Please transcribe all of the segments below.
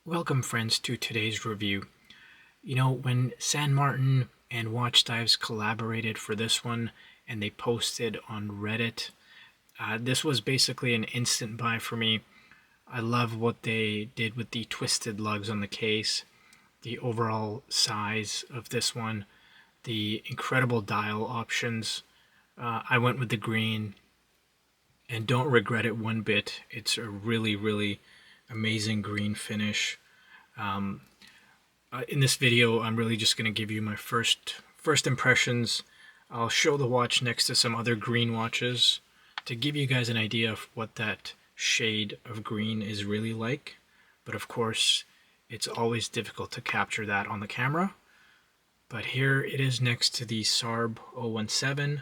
Welcome, friends, to today's review. You know, when San Martin and Watch Dives collaborated for this one and they posted on Reddit, this was basically an instant buy for me. I love what they did with the twisted lugs on the case, the overall size of this one, the incredible dial options. I went with the green and don't regret it one bit. It's a really, really amazing green finish. Um, in this video, I'm really just going to give you my first impressions. I'll show the watch next to some other green watches to give you guys an idea of what that shade of green is really like. But of course, it's always difficult to capture that on the camera. But here it is next to the SARB 017.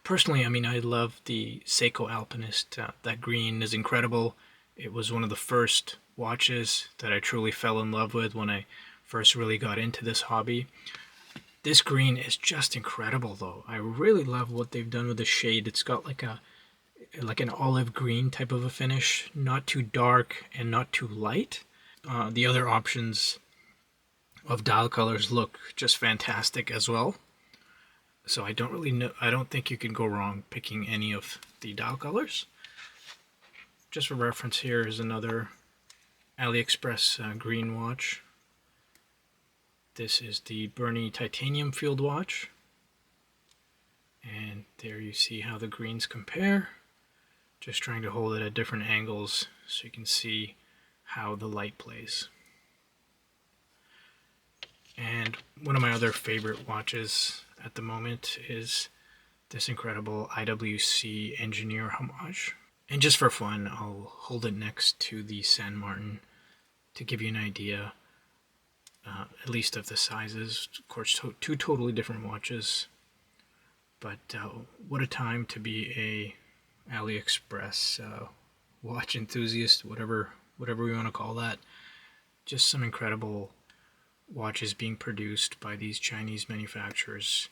Personally, I mean, I love the Seiko Alpinist. That green is incredible. It was one of the first watches that I truly fell in love with when I first really got into this hobby. This green is just incredible, though. I really love what they've done with the shade. It's got like an olive green type of a finish, not too dark and not too light. The other options of dial colors look just fantastic as well. So I don't really know. I don't think you can go wrong picking any of the dial colors. Just for reference, here is another AliExpress green watch. This is the Bernie Titanium Field Watch. And there you see how the greens compare. Just trying to hold it at different angles so you can see how the light plays. And one of my other favorite watches at the moment is this incredible IWC Engineer Homage. And just for fun, I'll hold it next to the San Martin to give you an idea, at least of the sizes. Of course, two totally different watches, but what a time to be a AliExpress watch enthusiast, whatever we want to call that. Just some incredible watches being produced by these Chinese manufacturers.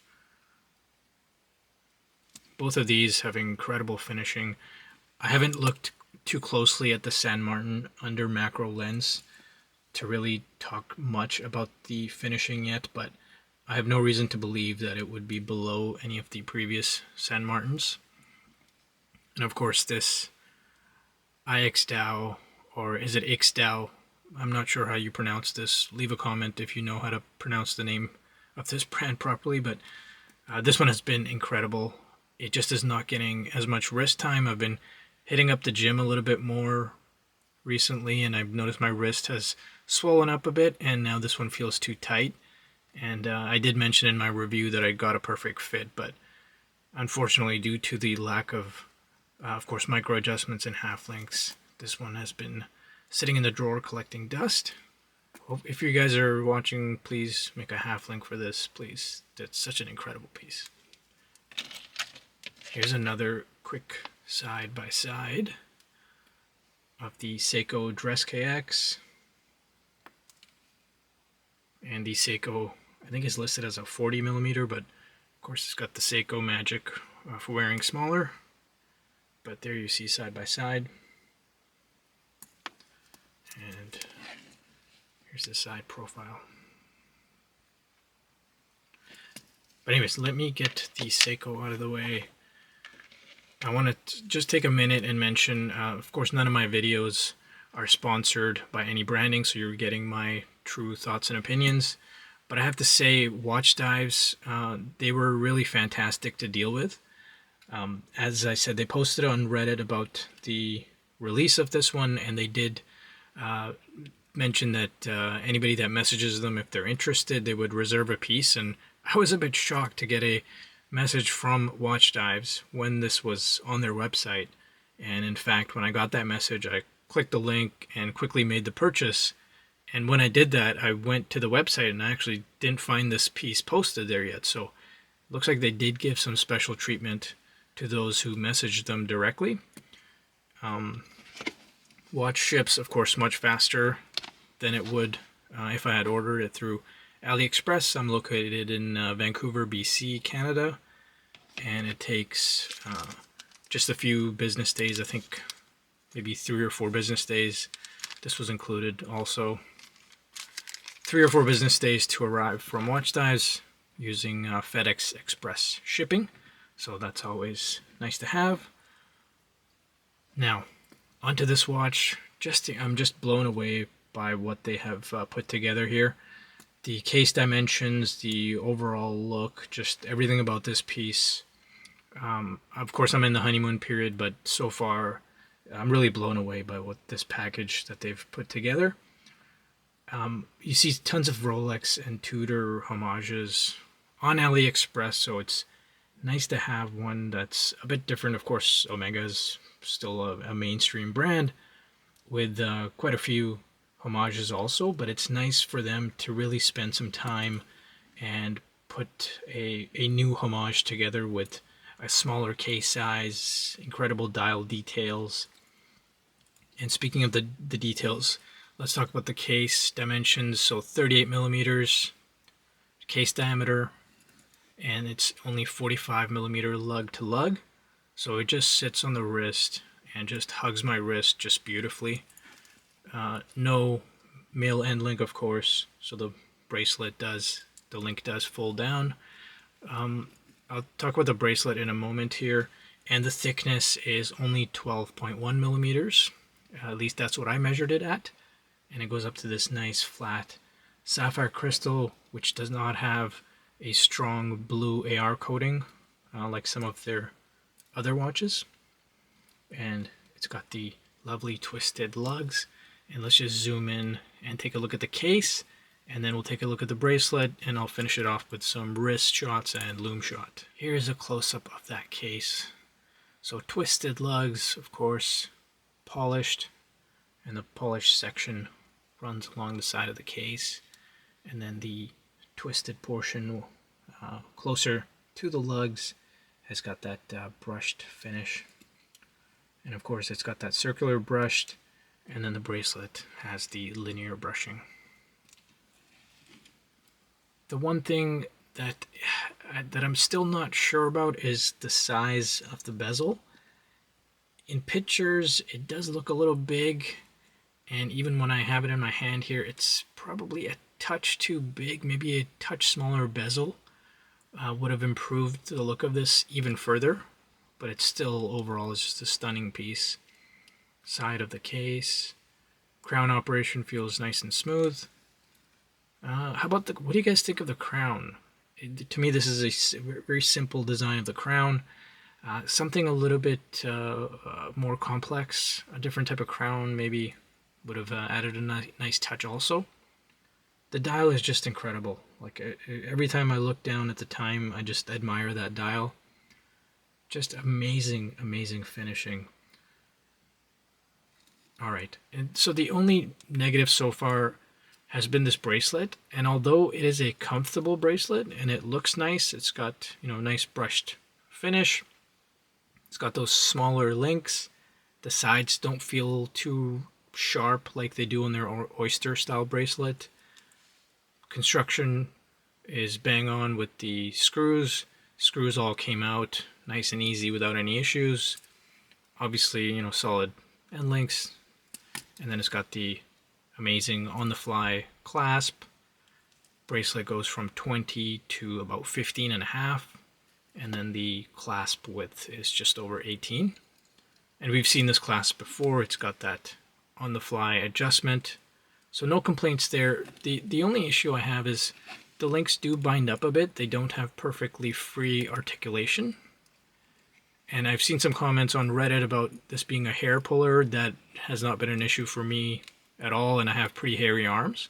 Both of these have incredible finishing. I haven't looked too closely at the San Martin under macro lens to really talk much about the finishing yet, but I have no reason to believe that it would be below any of the previous San Martins. And of course this IXDAO, or is it IXDAO? I'm not sure how you pronounce this. Leave a comment if you know how to pronounce the name of this brand properly, but this one has been incredible. It just is not getting as much wrist time. I've been hitting up the gym a little bit more recently, and I've noticed my wrist has swollen up a bit, and now this one feels too tight. And I did mention in my review that I got a perfect fit, but unfortunately, due to the lack of course, micro adjustments and half links, this one has been sitting in the drawer collecting dust. If you guys are watching, please make a half link for this, please. That's such an incredible piece. Here's another quick side by side of the Seiko Dress KX. And the Seiko, I think, is listed as a 40mm, but of course it's got the Seiko magic for wearing smaller. But there you see side by side. And here's the side profile. But anyways, let me get the Seiko out of the way. I want to just take a minute and mention, of course, none of my videos are sponsored by any branding, so you're getting my true thoughts and opinions. But I have to say, Watch Dives, they were really fantastic to deal with. As I said, they posted on Reddit about the release of this one, and they did mention that anybody that messages them, if they're interested, they would reserve a piece. And I was a bit shocked to get a message from Watch Dives when this was on their website. And in fact, when I got that message, I clicked the link and quickly made the purchase. And when I did that, I went to the website and I actually didn't find this piece posted there yet. So it looks like they did give some special treatment to those who messaged them directly. Watch ships, of course, much faster than it would if I had ordered it through AliExpress. I'm located in Vancouver, BC, Canada, and it takes just a few business days. I think maybe 3 or 4 business days. This was included also. 3 or 4 business days to arrive from Watch Dives using FedEx Express shipping. So that's always nice to have. Now, onto this watch. I'm just blown away by what they have put together here. The case dimensions, the overall look, just everything about this piece. Of course, I'm in the honeymoon period, but so far, I'm really blown away by what this package that they've put together. You see tons of Rolex and Tudor homages on AliExpress, so it's nice to have one that's a bit different. Of course, Omega is still a mainstream brand with quite a few homages also, but it's nice for them to really spend some time and put a new homage together with a smaller case size, incredible dial details. And speaking of the details, let's talk about the case dimensions. So 38 millimeters case diameter, and it's only 45 millimeter lug to lug. So it just sits on the wrist and just hugs my wrist just beautifully. No male end link, of course, so the link does fold down. I'll talk about the bracelet in a moment here, and the thickness is only 12.1 millimeters. At least that's what I measured it at, and it goes up to this nice flat sapphire crystal, which does not have a strong blue AR coating like some of their other watches. And it's got the lovely twisted lugs. And let's just zoom in and take a look at the case, and then we'll take a look at the bracelet, and I'll finish it off with some wrist shots and loom shot. Here's a close-up of that case. So twisted lugs, of course, polished, and the polished section runs along the side of the case, and then the twisted portion closer to the lugs has got that brushed finish. And of course it's got that circular brushed, and then the bracelet has the linear brushing. The one thing that I'm still not sure about is the size of the bezel. In pictures, it does look a little big, and even when I have it in my hand here, it's probably a touch too big. Maybe a touch smaller bezel would have improved the look of this even further, but it's still overall is just a stunning piece. Side of the case, crown operation feels nice and smooth. How about what do you guys think of the crown? To me, this is a very simple design of the crown. Something a little bit more complex, a different type of crown maybe would have added a nice touch also. The dial is just incredible. Like every time I look down at the time, I just admire that dial. Just amazing, amazing finishing. Alright, and so the only negative so far has been this bracelet, and although it is a comfortable bracelet and it looks nice, it's got, nice brushed finish. It's got those smaller links. The sides don't feel too sharp like they do on their oyster style bracelet. Construction is bang on with the screws. Screws all came out nice and easy without any issues. Obviously, solid end links. And then it's got the amazing on-the-fly clasp. Bracelet goes from 20 to about 15 and a half. And then the clasp width is just over 18. And we've seen this clasp before. It's got that on-the-fly adjustment. So no complaints there. The only issue I have is the links do bind up a bit. They don't have perfectly free articulation. And I've seen some comments on Reddit about this being a hair puller. That has not been an issue for me at all, and I have pretty hairy arms.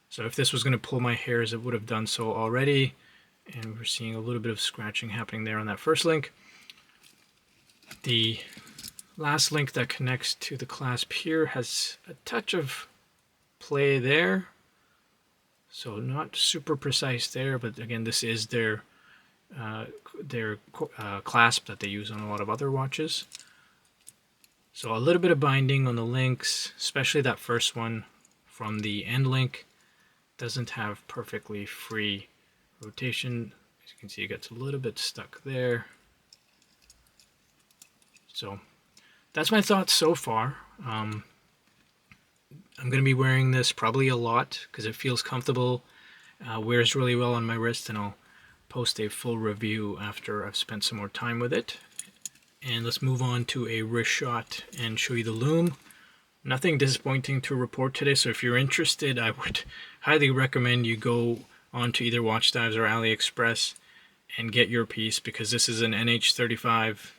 So if this was going to pull my hairs, it would have done so already. And we're seeing a little bit of scratching happening there on that first link. The last link that connects to the clasp here has a touch of play there. So not super precise there, but again, this is their clasp that they use on a lot of other watches. So a little bit of binding on the links, especially that first one from the end link. Doesn't have perfectly free rotation. As you can see, it gets a little bit stuck there. So that's my thoughts so far. I'm going to be wearing this probably a lot because it feels comfortable, wears really well on my wrist, and I'll post a full review after I've spent some more time with it. And let's move on to a wrist shot and show you the lume. Nothing disappointing to report today, so if you're interested, I would highly recommend you go onto either Watch Dives or AliExpress and get your piece, because this is an NH35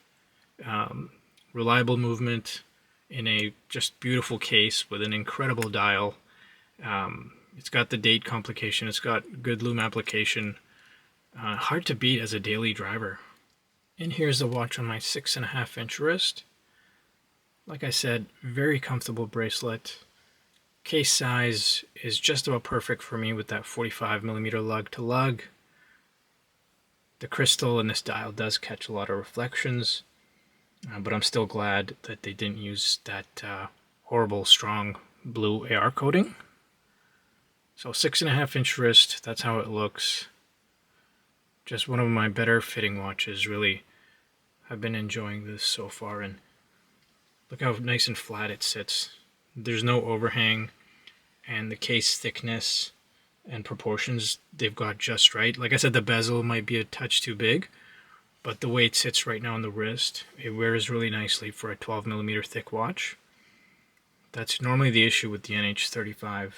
reliable movement in a just beautiful case with an incredible dial. It's got the date complication, it's got good lume application, hard to beat as a daily driver. And here's the watch on my 6.5 inch wrist. Like I said, very comfortable bracelet. Case size is just about perfect for me with that 45mm lug to lug. The crystal in this dial does catch a lot of reflections, but I'm still glad that they didn't use that horrible strong blue AR coating. So 6.5 inch wrist, that's how it looks. Just one of my better fitting watches, really. I've been enjoying this so far, and look how nice and flat it sits. There's no overhang, and the case thickness and proportions they've got just right. Like I said, the bezel might be a touch too big, but the way it sits right now on the wrist, it wears really nicely for a 12mm thick watch. That's normally the issue with the NH35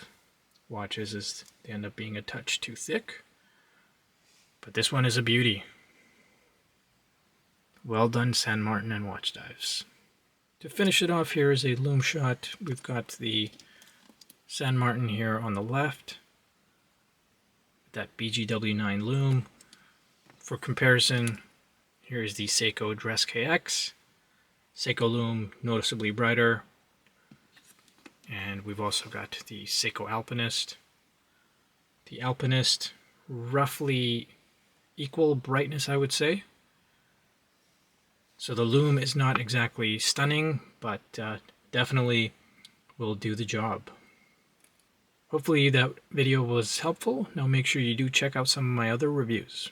watches, is they end up being a touch too thick. But this one is a beauty. Well done, San Martin and Watch Dives. To finish it off, here is a lume shot. We've got the San Martin here on the left, that BGW9 lume. For comparison, here is the Seiko Dress KX. Seiko lume, noticeably brighter. And we've also got the Seiko Alpinist. The Alpinist, roughly equal brightness, I would say. So the lume is not exactly stunning, but definitely will do the job. Hopefully that video was helpful. Now make sure you do check out some of my other reviews.